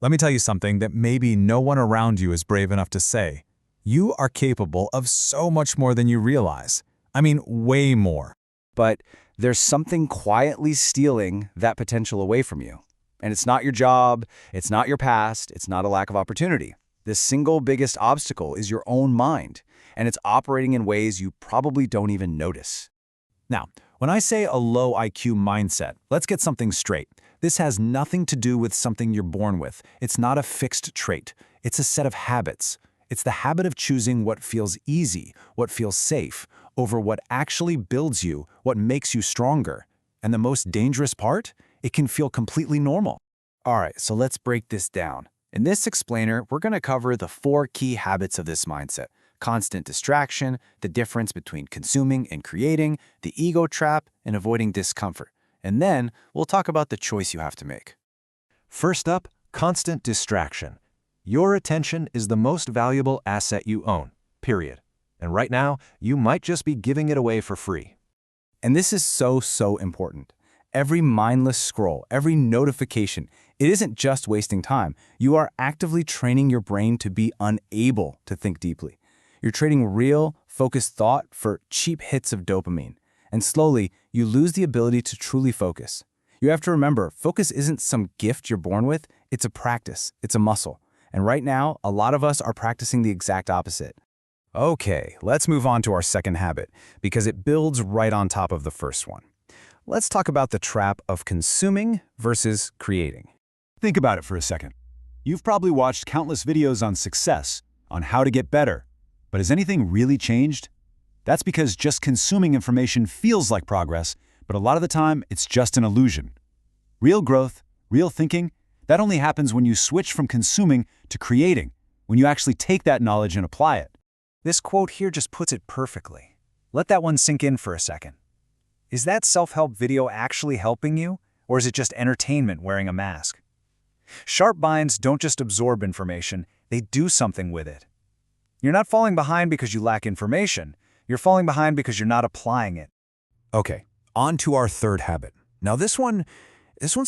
Let me tell you something that maybe no one around you is brave enough to say. You are capable of so much more than you realize. I mean, way more. But there's something quietly stealing that potential away from you. And it's not your job, it's not your past, it's not a lack of opportunity. The single biggest obstacle is your own mind, and it's operating in ways you probably don't even notice. Now, when I say a low IQ mindset, let's get something straight. This has nothing to do with something you're born with. It's not a fixed trait. It's a set of habits. It's the habit of choosing what feels easy, what feels safe, over what actually builds you, what makes you stronger. And the most dangerous part? It can feel completely normal. All right, so let's break this down. In this explainer, we're going to cover the 4 key habits of this mindset: constant distraction, the difference between consuming and creating, the ego trap, and avoiding discomfort. And then we'll talk about the choice you have to make. First up, constant distraction. Your attention is the most valuable asset you own, period. And right now, you might just be giving it away for free. And this is so important. Every mindless scroll, every notification, it isn't just wasting time. You are actively training your brain to be unable to think deeply. You're trading real, focused thought for cheap hits of dopamine. And slowly, you lose the ability to truly focus. You have to remember, focus isn't some gift you're born with, it's a practice, it's a muscle. And right now, a lot of us are practicing the exact opposite. Okay, let's move on to our second habit, because it builds right on top of the first one. Let's talk about the trap of consuming versus creating. Think about it for a second. You've probably watched countless videos on success, on how to get better. But has anything really changed? That's because just consuming information feels like progress, but a lot of the time, it's just an illusion. Real growth, real thinking, that only happens when you switch from consuming to creating, when you actually take that knowledge and apply it. This quote here just puts it perfectly. Let that one sink in for a second. Is that self-help video actually helping you, or is it just entertainment wearing a mask? Sharp minds don't just absorb information, they do something with it. You're not falling behind because you lack information, you're falling behind because you're not applying it. Okay, on to our third habit. Now this one's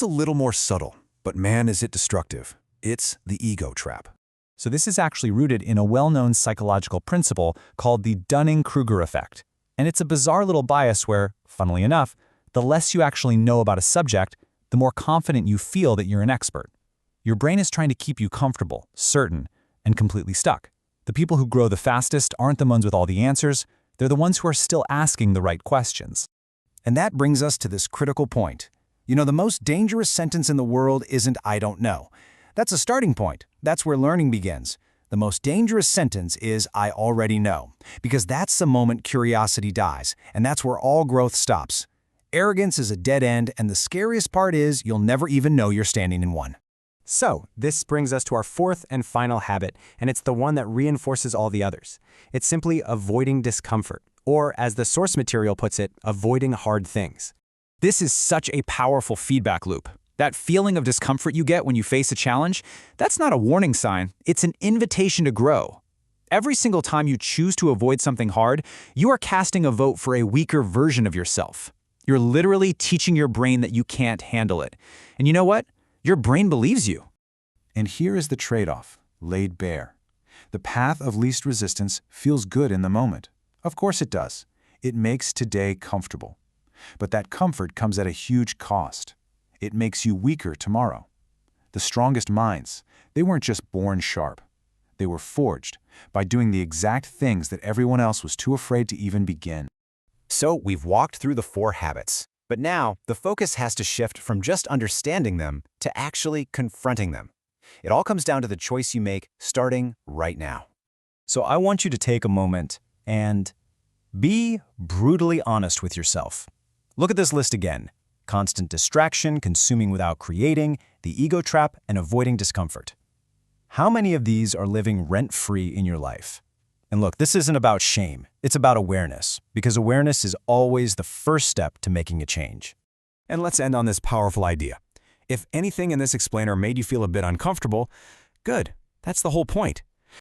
a little more subtle, but man is it destructive. It's the ego trap. So this is actually rooted in a well-known psychological principle called the Dunning-Kruger effect. And it's a bizarre little bias where, funnily enough, the less you actually know about a subject, the more confident you feel that you're an expert. Your brain is trying to keep you comfortable, certain, and completely stuck. The people who grow the fastest aren't the ones with all the answers, they're the ones who are still asking the right questions. And that brings us to this critical point. You know, the most dangerous sentence in the world isn't "I don't know." That's a starting point. That's where learning begins. The most dangerous sentence is "I already know," because that's the moment curiosity dies, and that's where all growth stops. Arrogance is a dead end, and the scariest part is you'll never even know you're standing in one. So, this brings us to our fourth and final habit, and it's the one that reinforces all the others. It's simply avoiding discomfort, or as the source material puts it, avoiding hard things. This is such a powerful feedback loop. That feeling of discomfort you get when you face a challenge, that's not a warning sign, it's an invitation to grow. Every single time you choose to avoid something hard, you are casting a vote for a weaker version of yourself. You're literally teaching your brain that you can't handle it. And you know what? Your brain believes you. And here is the trade-off, laid bare. The path of least resistance feels good in the moment. Of course it does. It makes today comfortable. But that comfort comes at a huge cost. It makes you weaker tomorrow. The strongest minds, they weren't just born sharp. They were forged by doing the exact things that everyone else was too afraid to even begin. So, we've walked through the 4 habits. But now, the focus has to shift from just understanding them to actually confronting them. It all comes down to the choice you make starting right now. So I want you to take a moment and be brutally honest with yourself. Look at this list again. Constant distraction, consuming without creating, the ego trap, and avoiding discomfort. How many of these are living rent-free in your life? And look, this isn't about shame. It's about awareness, because awareness is always the first step to making a change. And let's end on this powerful idea. If anything in this explainer made you feel a bit uncomfortable, good. That's the whole point.